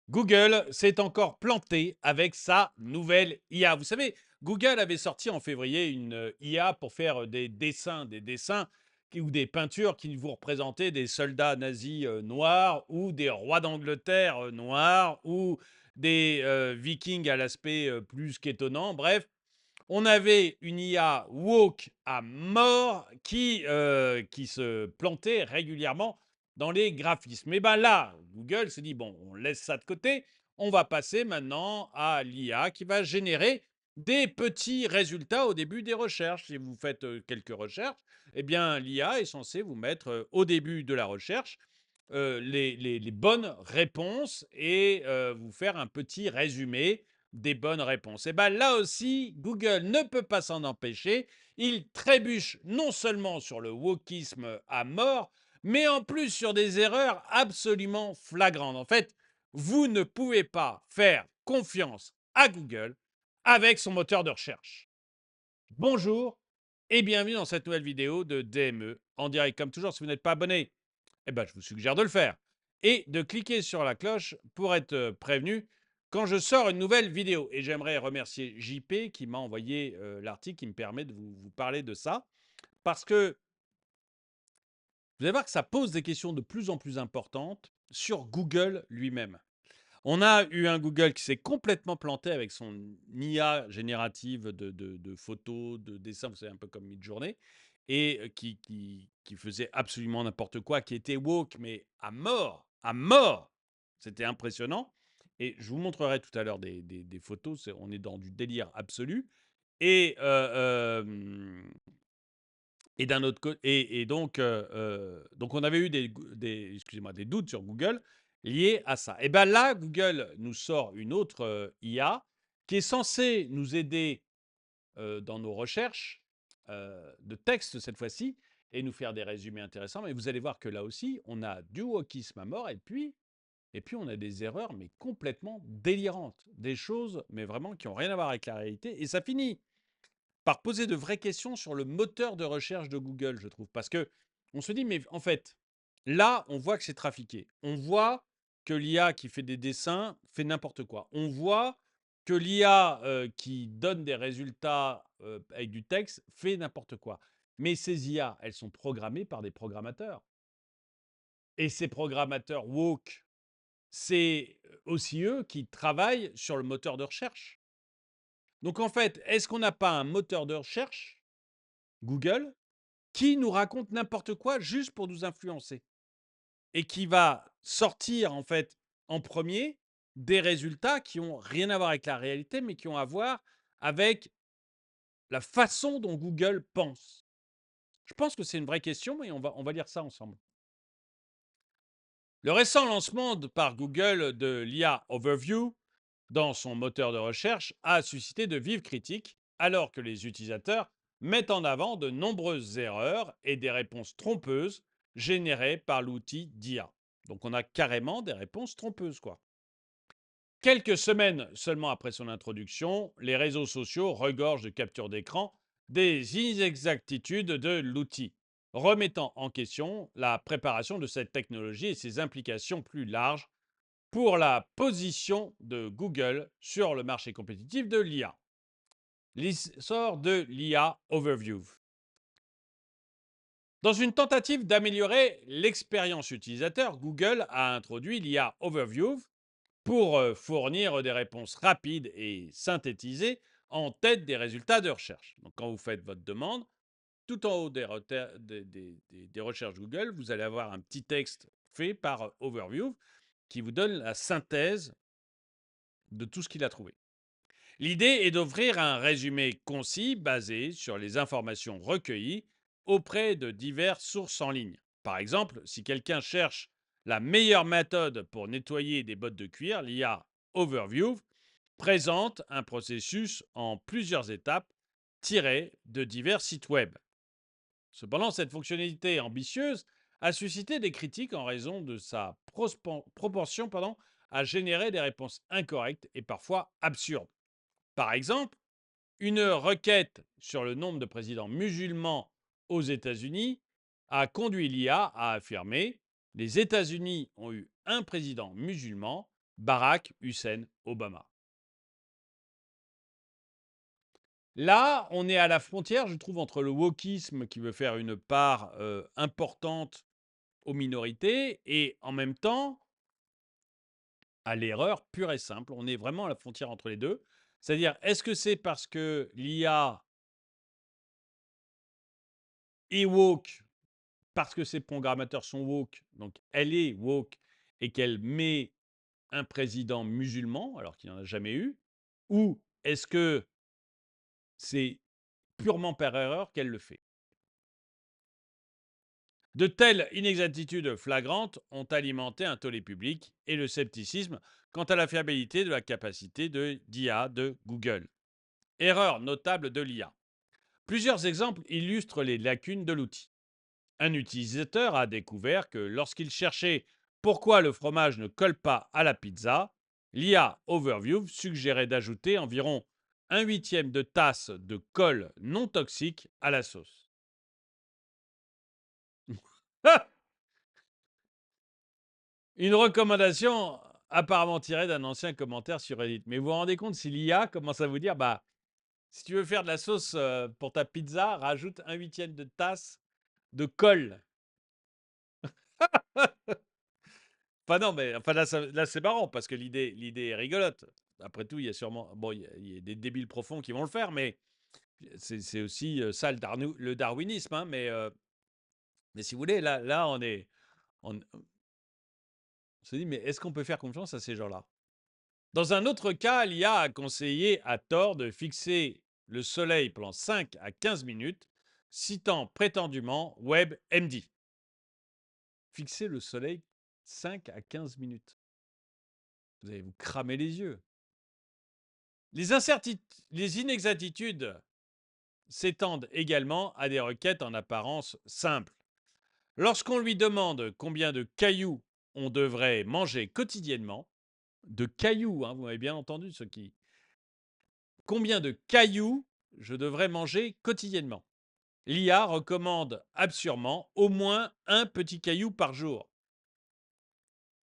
Google s'est encore planté avec sa nouvelle IA. Vous savez, Google avait sorti en février une IA pour faire des dessins ou des peintures qui vous représentaient des soldats nazis noirs ou des rois d'Angleterre noirs ou des vikings à l'aspect plus qu'étonnant. Bref, on avait une IA woke à mort qui se plantait régulièrement dans les graphismes. Et bien là, Google se dit, bon, on laisse ça de côté, on va passer maintenant à l'IA qui va générer des petits résultats au début des recherches. Si vous faites quelques recherches, eh bien l'IA est censée vous mettre au début de la recherche les bonnes réponses et vous faire un petit résumé des bonnes réponses. Et bien là aussi, Google ne peut pas s'en empêcher. Il trébuche non seulement sur le wokisme à mort, mais en plus sur des erreurs absolument flagrantes. En fait, vous ne pouvez pas faire confiance à Google avec son moteur de recherche. Bonjour et bienvenue dans cette nouvelle vidéo de DME en direct. Comme toujours, si vous n'êtes pas abonné, eh ben, je vous suggère de le faire et de cliquer sur la cloche pour être prévenu quand je sors une nouvelle vidéo. Et j'aimerais remercier JP qui m'a envoyé l'article qui me permet de vous parler de ça parce que vous allez voir que ça pose des questions de plus en plus importantes sur Google lui-même. On a eu un Google qui s'est complètement planté avec son IA générative de photos, de dessins, vous savez, un peu comme Midjourney, et qui faisait absolument n'importe quoi, qui était woke, mais à mort, à mort. C'était impressionnant. Et je vous montrerai tout à l'heure des photos, on est dans du délire absolu. Et, et d'un autre côté, donc on avait eu excusez-moi, des doutes sur Google liés à ça. Et bien là, Google nous sort une autre IA qui est censée nous aider dans nos recherches de texte cette fois-ci et nous faire des résumés intéressants. Mais vous allez voir que là aussi, on a du wokisme à mort et puis on a des erreurs mais complètement délirantes, des choses mais vraiment qui n'ont rien à voir avec la réalité. Et ça finit par poser de vraies questions sur le moteur de recherche de Google, je trouve. Parce que on se dit, mais en fait, là, on voit que c'est trafiqué. On voit que l'IA qui fait des dessins fait n'importe quoi. On voit que l'IA qui donne des résultats avec du texte fait n'importe quoi. Mais ces IA, elles sont programmées par des programmateurs. Et ces programmateurs woke, c'est aussi eux qui travaillent sur le moteur de recherche. Donc en fait, est-ce qu'on n'a pas un moteur de recherche, Google, qui nous raconte n'importe quoi juste pour nous influencer et qui va sortir en fait en premier des résultats qui ont rien à voir avec la réalité, mais qui ont à voir avec la façon dont Google pense. Je pense que c'est une vraie question et on va lire ça ensemble. Le récent lancement par Google de l'IA Overview dans son moteur de recherche a suscité de vives critiques alors que les utilisateurs mettent en avant de nombreuses erreurs et des réponses trompeuses générées par l'outil d'IA. Donc on a carrément des réponses trompeuses, quoi. Quelques semaines seulement après son introduction, les réseaux sociaux regorgent de captures d'écran des inexactitudes de l'outil, remettant en question la préparation de cette technologie et ses implications plus larges pour la position de Google sur le marché compétitif de l'IA. L'essor de l'IA Overview. Dans une tentative d'améliorer l'expérience utilisateur, Google a introduit l'IA Overview pour fournir des réponses rapides et synthétisées en tête des résultats de recherche. Donc quand vous faites votre demande, tout en haut des recherches Google, vous allez avoir un petit texte fait par Overview qui vous donne la synthèse de tout ce qu'il a trouvé. L'idée est d'offrir un résumé concis basé sur les informations recueillies auprès de diverses sources en ligne. Par exemple, si quelqu'un cherche la meilleure méthode pour nettoyer des bottes de cuir, l'IA Overview présente un processus en plusieurs étapes tiré de divers sites web. Cependant, cette fonctionnalité ambitieuse a suscité des critiques en raison de sa proportion à générer des réponses incorrectes et parfois absurdes. Par exemple, une requête sur le nombre de présidents musulmans aux États-Unis a conduit l'IA à affirmer: les États-Unis ont eu un président musulman Barack Hussein Obama. Là, on est à la frontière, je trouve, entre le wokisme qui veut faire une part importante aux minorités et en même temps à l'erreur pure et simple. On est vraiment à la frontière entre les deux. C'est-à-dire, est-ce que c'est parce que l'IA est woke, parce que ses programmateurs sont woke, donc elle est woke, et qu'elle met un président musulman, alors qu'il n'y en a jamais eu, ou est-ce que c'est purement par erreur qu'elle le fait? De telles inexactitudes flagrantes ont alimenté un tollé public et le scepticisme quant à la fiabilité de la capacité d'IA de Google. Erreur notable de l'IA. Plusieurs exemples illustrent les lacunes de l'outil. Un utilisateur a découvert que lorsqu'il cherchait pourquoi le fromage ne colle pas à la pizza, l'IA Overview suggérait d'ajouter environ un huitième de tasse de colle non toxique à la sauce. Une recommandation apparemment tirée d'un ancien commentaire sur Reddit. Mais vous vous rendez compte si l'IA commence à vous dire, bah, si tu veux faire de la sauce pour ta pizza, rajoute un huitième de tasse de colle. Enfin non, mais enfin là c'est marrant parce que l'idée est rigolote. Après tout, il y a sûrement bon, il y a des débiles profonds qui vont le faire, mais c'est aussi ça le darwinisme. Hein, mais si vous voulez, là on se dit, mais est-ce qu'on peut faire confiance à ces gens-là? Dans un autre cas, l'IA a conseillé à tort de fixer le soleil pendant 5 à 15 minutes, citant prétendument WebMD. Fixer le soleil 5 à 15 minutes. Vous allez vous cramer les yeux. Les inexactitudes s'étendent également à des requêtes en apparence simples. Lorsqu'on lui demande combien de cailloux on devrait manger quotidiennement, de cailloux, hein, vous m'avez bien entendu, ceux qui... Combien de cailloux je devrais manger quotidiennement? L'IA recommande absurdement au moins un petit caillou par jour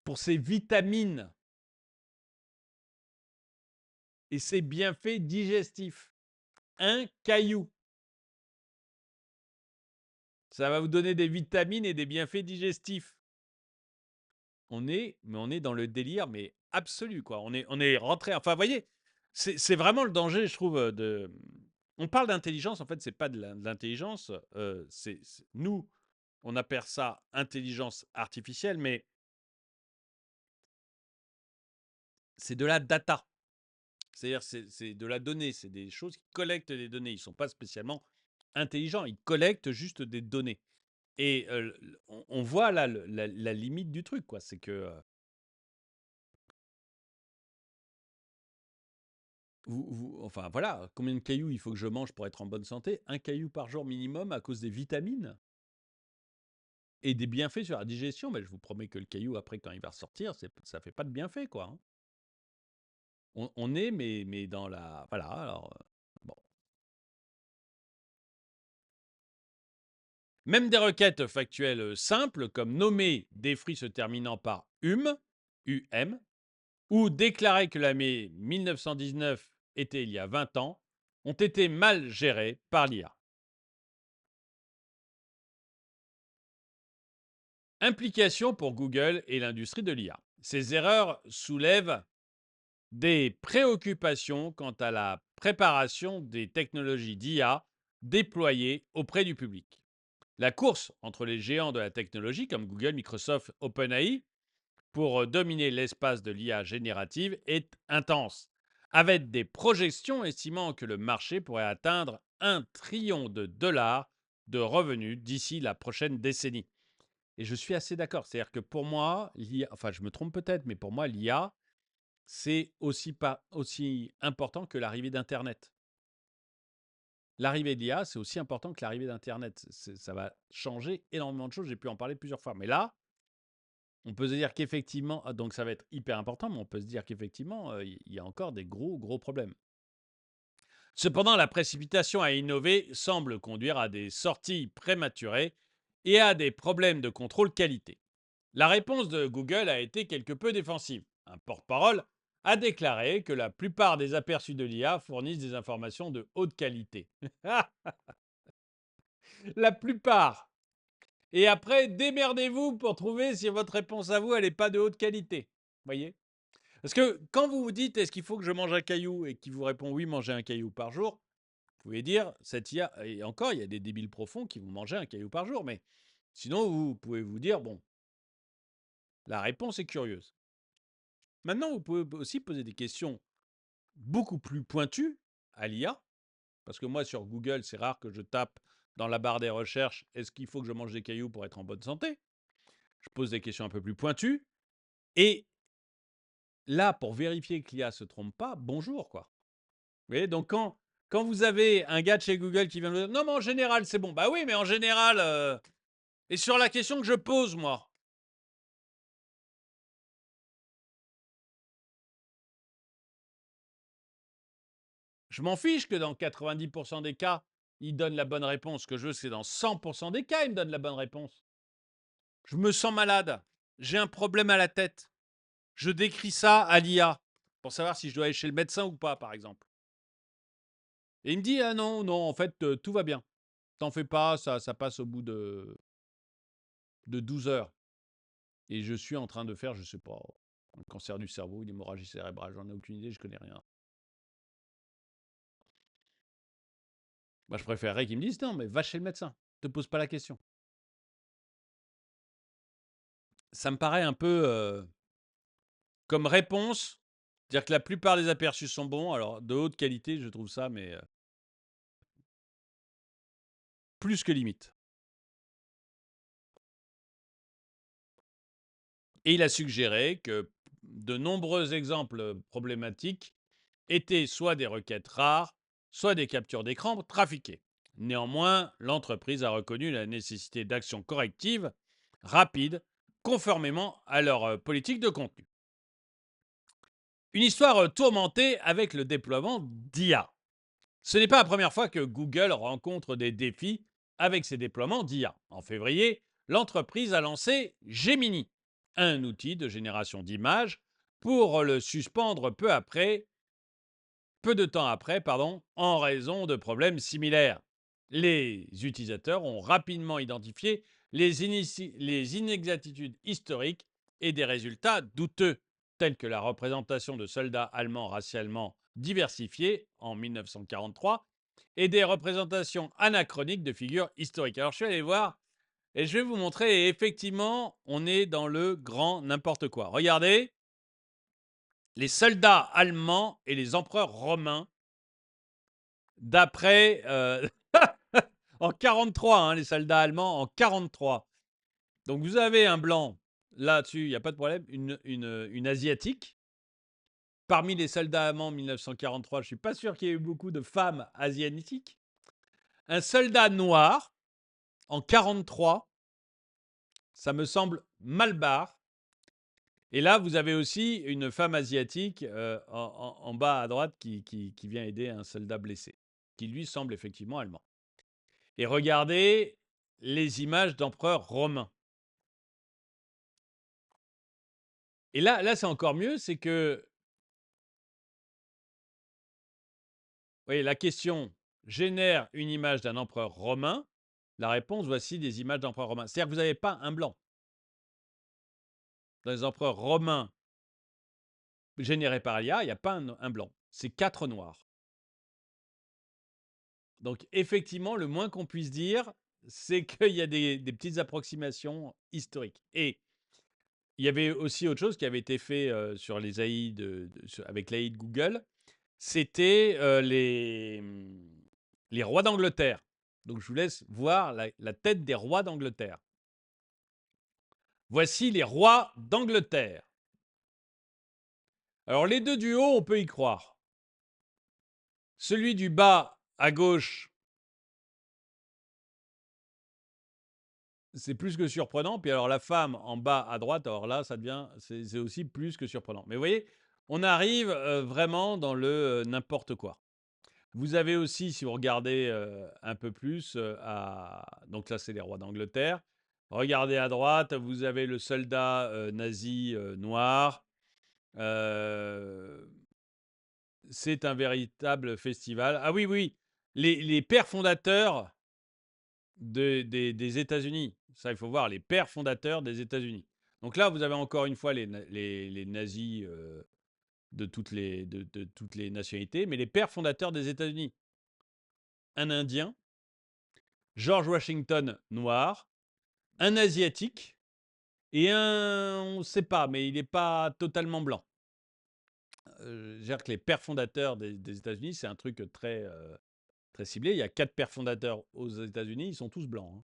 pour ses vitamines et ses bienfaits digestifs. Un caillou. Ça va vous donner des vitamines et des bienfaits digestifs. On est dans le délire, mais absolu, quoi. On est rentré. Enfin, vous voyez, c'est vraiment le danger, je trouve. On parle d'intelligence, en fait, c'est pas de l'intelligence. Nous, on appelle ça intelligence artificielle, mais c'est de la data. C'est-à-dire, c'est de la donnée. C'est des choses qui collectent des données. Ils ne sont pas spécialement intelligents. Ils collectent juste des données. Et on voit là la limite du truc, quoi. C'est que enfin voilà, combien de cailloux il faut que je mange pour être en bonne santé? Un caillou par jour minimum à cause des vitamines et des bienfaits sur la digestion. Mais je vous promets que le caillou, après, quand il va ressortir, ça fait pas de bienfaits, quoi. Hein. On est, mais dans la... Voilà, alors... bon. Même des requêtes factuelles simples, comme nommer des fruits se terminant par UM, ou déclarer que l'année 1919 était il y a 20 ans, ont été mal gérées par l'IA. Implication pour Google et l'industrie de l'IA. Ces erreurs soulèvent des préoccupations quant à la préparation des technologies d'IA déployées auprès du public. La course entre les géants de la technologie comme Google, Microsoft, OpenAI pour dominer l'espace de l'IA générative est intense, avec des projections estimant que le marché pourrait atteindre 1 trillion de dollars de revenus d'ici la prochaine décennie. Et je suis assez d'accord. C'est-à-dire que pour moi, l'IA, enfin je me trompe peut-être, mais pour moi, l'IA, c'est aussi, pas, aussi important que l'arrivée d'Internet. L'arrivée de l'IA, c'est aussi important que l'arrivée d'Internet. Ça va changer énormément de choses. J'ai pu en parler plusieurs fois. Mais là, on peut se dire qu'effectivement, donc ça va être hyper important, mais on peut se dire qu'effectivement, il y a encore des gros problèmes. Cependant, la précipitation à innover semble conduire à des sorties prématurées et à des problèmes de contrôle qualité. La réponse de Google a été quelque peu défensive. un porte-parole, a déclaré que la plupart des aperçus de l'IA fournissent des informations de haute qualité. La plupart. Et après, démerdez-vous pour trouver si votre réponse à vous, elle n'est pas de haute qualité. Voyez? Parce que quand vous vous dites, est-ce qu'il faut que je mange un caillou et qu'il vous répond oui, mangez un caillou par jour, vous pouvez dire, cette IA, et encore, il y a des débiles profonds qui vont manger un caillou par jour, mais sinon, vous pouvez vous dire, bon, la réponse est curieuse. Maintenant, vous pouvez aussi poser des questions beaucoup plus pointues à l'IA, parce que moi, sur Google, c'est rare que je tape dans la barre des recherches, est-ce qu'il faut que je mange des cailloux pour être en bonne santé? Je pose des questions un peu plus pointues, et là, pour vérifier que l'IA ne se trompe pas, bonjour, quoi. Vous voyez, donc quand vous avez un gars de chez Google qui vient vous dire, non, mais en général, c'est bon. Bah oui, mais en général, et sur la question que je pose, moi, je m'en fiche que dans 90% des cas, il donne la bonne réponse. Ce que je veux, c'est dans 100% des cas, il me donne la bonne réponse. Je me sens malade. J'ai un problème à la tête. Je décris ça à l'IA pour savoir si je dois aller chez le médecin ou pas, par exemple. Et il me dit, ah non, non, en fait, tout va bien. T'en fais pas, ça passe au bout de 12 heures. Et je suis en train de faire, je sais pas, un cancer du cerveau, une hémorragie cérébrale, j'en ai aucune idée, je connais rien. Moi, je préférerais qu'ils me disent, non, mais va chez le médecin, te pose pas la question. Ça me paraît un peu comme réponse, dire que la plupart des aperçus sont bons, alors de haute qualité, je trouve ça, mais plus que limite. Et il a suggéré que de nombreux exemples problématiques étaient soit des requêtes rares, soit des captures d'écran trafiquées. Néanmoins, l'entreprise a reconnu la nécessité d'actions correctives rapides, conformément à leur politique de contenu. Une histoire tourmentée avec le déploiement d'IA. Ce n'est pas la première fois que Google rencontre des défis avec ses déploiements d'IA. En février, l'entreprise a lancé Gemini, un outil de génération d'images, pour le suspendre peu de temps après, en raison de problèmes similaires. Les utilisateurs ont rapidement identifié les inexactitudes historiques et des résultats douteux, tels que la représentation de soldats allemands racialement diversifiés en 1943 et des représentations anachroniques de figures historiques. Alors je suis allé voir et je vais vous montrer, et effectivement, on est dans le grand n'importe quoi. Regardez, les soldats allemands et les empereurs romains d'après en 43, hein, les soldats allemands en 43. Donc vous avez un blanc là-dessus, il n'y a pas de problème, une asiatique. Parmi les soldats allemands en 1943, je ne suis pas sûr qu'il y ait eu beaucoup de femmes asiatiques. Un soldat noir en 43, ça me semble mal barre. Et là, vous avez aussi une femme asiatique en bas à droite qui vient aider un soldat blessé, qui lui semble effectivement allemand. Et regardez les images d'empereurs romains. Et là c'est encore mieux, c'est que, voyez, la question génère une image d'un empereur romain. La réponse, voici des images d'empereurs romains. C'est-à-dire que vous n'avez pas un blanc. Dans les empereurs romains générés par l'IA, il n'y a pas un blanc. C'est 4 noirs. Donc, effectivement, le moins qu'on puisse dire, c'est qu'il y a des petites approximations historiques. Et il y avait aussi autre chose qui avait été fait sur les AI avec l'AI de Google, c'était les rois d'Angleterre. Donc, je vous laisse voir la tête des rois d'Angleterre. Voici les rois d'Angleterre. Alors, les deux du haut, on peut y croire. Celui du bas à gauche, c'est plus que surprenant. Puis alors la femme en bas à droite, alors là, c'est aussi plus que surprenant. Mais vous voyez, on arrive vraiment dans le n'importe quoi. Vous avez aussi, si vous regardez un peu plus, donc là, c'est les rois d'Angleterre. Regardez à droite, vous avez le soldat nazi noir. Heu, c'est un véritable festival. Ah oui, oui, les pères fondateurs des États-Unis. Ça, il faut voir, les pères fondateurs des États-Unis. Donc là, vous avez encore une fois les nazis de toutes les nationalités, mais les pères fondateurs des États-Unis. Un Indien, George Washington noir, un Asiatique et un, on ne sait pas, mais il n'est pas totalement blanc. Dire que les pères fondateurs des États-Unis, c'est un truc très ciblé. Il y a 4 pères fondateurs aux États-Unis, ils sont tous blancs, hein.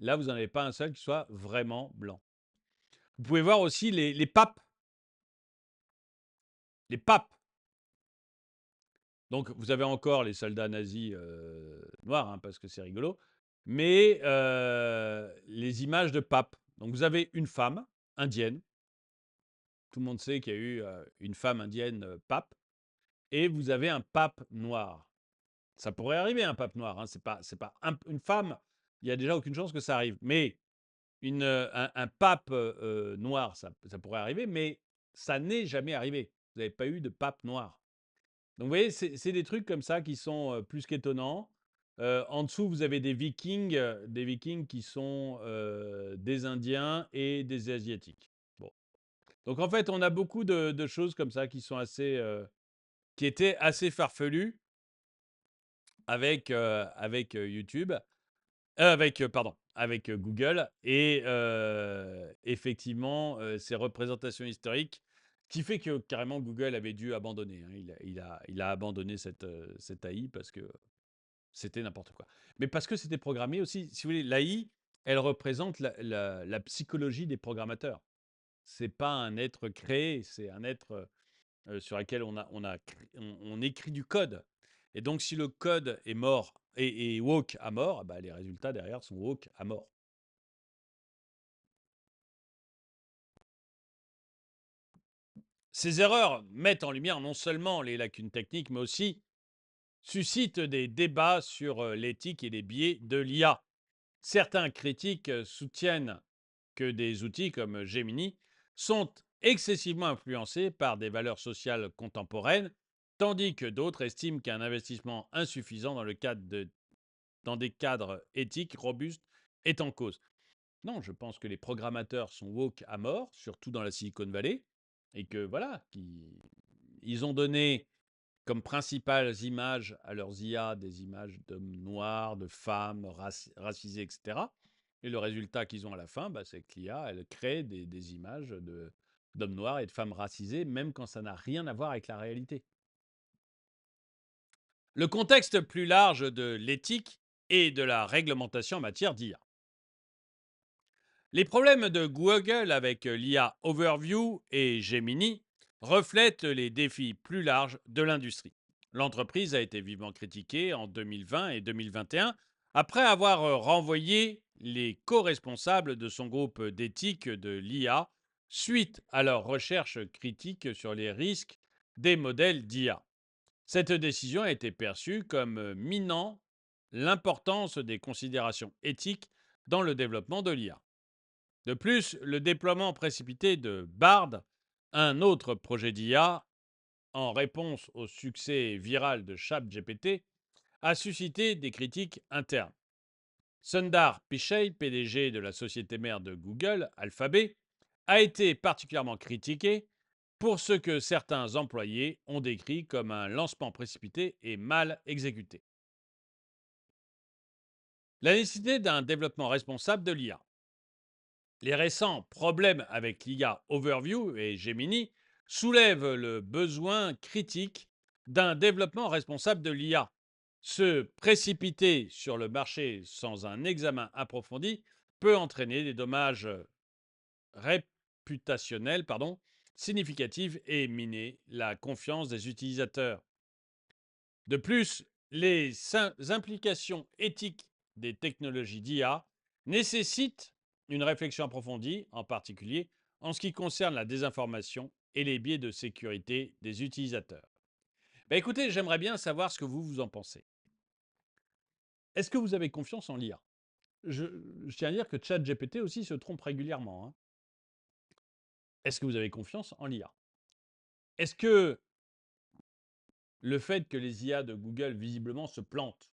Là, vous n'en avez pas un seul qui soit vraiment blanc. Vous pouvez voir aussi les papes. Les papes. Donc, vous avez encore les soldats nazis noirs, hein, parce que c'est rigolo, mais les images de papes. Donc, vous avez une femme indienne. Tout le monde sait qu'il y a eu une femme indienne pape. Et vous avez un pape noir. Ça pourrait arriver, un pape noir, hein. C'est pas une femme, il y a déjà aucune chance que ça arrive. Mais un pape noir, ça pourrait arriver, mais ça n'est jamais arrivé. Vous n'avez pas eu de pape noir. Donc vous voyez, c'est des trucs comme ça qui sont plus qu'étonnants. En dessous, vous avez des Vikings qui sont des Indiens et des Asiatiques. Bon. Donc en fait, on a beaucoup de choses comme ça qui sont qui étaient assez farfelues avec YouTube, pardon, avec Google et effectivement, ces représentations historiques qui fait que carrément Google avait dû abandonner, hein. Il a abandonné cette AI parce que c'était n'importe quoi. Mais parce que c'était programmé aussi, si vous voulez, l'AI, elle représente la psychologie des programmateurs. C'est pas un être créé, c'est un être sur laquelle on écrit du code. Et donc, si le code est mort et woke à mort, bah, les résultats derrière sont woke à mort. Ces erreurs mettent en lumière non seulement les lacunes techniques, mais aussi suscitent des débats sur l'éthique et les biais de l'IA. Certains critiques soutiennent que des outils comme Gemini sont excessivement influencés par des valeurs sociales contemporaines, tandis que d'autres estiment qu'un investissement insuffisant dans des cadres éthiques robustes est en cause. Non, je pense que les programmateurs sont woke à mort, surtout dans la Silicon Valley, et que voilà, ils ont donné comme principales images à leurs IA des images d'hommes noirs, de femmes racisées, etc. Et le résultat qu'ils ont à la fin, bah, c'est que l'IA, elle crée des images d'hommes noirs et de femmes racisées, même quand ça n'a rien à voir avec la réalité. Le contexte plus large de l'éthique et de la réglementation en matière d'IA. Les problèmes de Google avec l'IA Overview et Gemini reflètent les défis plus larges de l'industrie. L'entreprise a été vivement critiquée en 2020 et 2021 après avoir renvoyé les co-responsables de son groupe d'éthique de l'IA suite à leurs recherches critiques sur les risques des modèles d'IA. Cette décision a été perçue comme minant l'importance des considérations éthiques dans le développement de l'IA. De plus, le déploiement précipité de Bard, un autre projet d'IA, en réponse au succès viral de ChatGPT, a suscité des critiques internes. Sundar Pichai, PDG de la société mère de Google, Alphabet, a été particulièrement critiqué pour ce que certains employés ont décrit comme un lancement précipité et mal exécuté. La nécessité d'un développement responsable de l'IA. Les récents problèmes avec l'IA Overview et Gemini soulèvent le besoin critique d'un développement responsable de l'IA. Se précipiter sur le marché sans un examen approfondi peut entraîner des dommages réputationnels significatifs et miner la confiance des utilisateurs. De plus, les implications éthiques des technologies d'IA nécessitent une réflexion approfondie, en particulier en ce qui concerne la désinformation et les biais de sécurité des utilisateurs. Ben écoutez, j'aimerais bien savoir ce que vous en pensez. Est-ce que vous avez confiance en l'IA? je, je tiens à dire que ChatGPT aussi se trompe régulièrement, hein. Est-ce que vous avez confiance en l'IA? Est-ce que le fait que les IA de Google visiblement se plantent,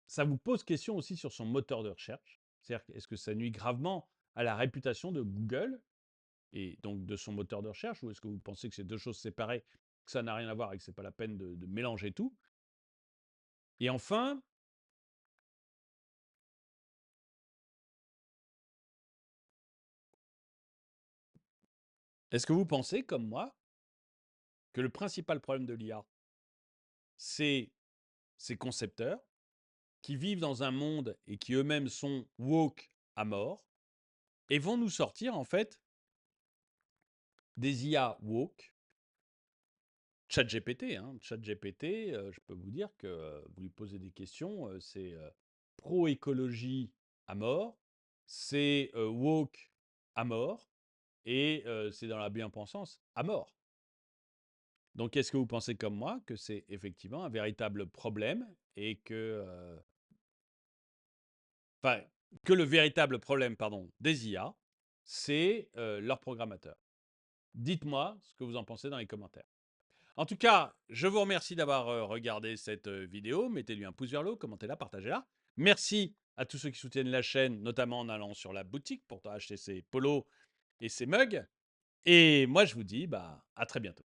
ça vous pose question aussi sur son moteur de recherche? C'est-à-dire, est-ce que ça nuit gravement à la réputation de Google et donc de son moteur de recherche, ou est-ce que vous pensez que c'est deux choses séparées, que ça n'a rien à voir et que c'est pas la peine de mélanger tout? Et enfin, est-ce que vous pensez, comme moi, que le principal problème de l'IA, c'est ses concepteurs qui vivent dans un monde et qui eux-mêmes sont woke à mort et vont nous sortir en fait des IA woke, ChatGPT, hein. ChatGPT, je peux vous dire que vous lui posez des questions, c'est pro-écologie à mort, c'est woke à mort et c'est dans la bien-pensance à mort. Donc, est-ce que vous pensez comme moi que c'est effectivement un véritable problème et que, enfin, que le véritable problème, pardon, des IA, c'est leur programmateur? Dites-moi ce que vous en pensez dans les commentaires. En tout cas, je vous remercie d'avoir regardé cette vidéo. Mettez-lui un pouce vers le haut, commentez-la, partagez-la. Merci à tous ceux qui soutiennent la chaîne, notamment en allant sur la boutique pour acheter ses polos et ses mugs. Et moi, je vous dis à très bientôt.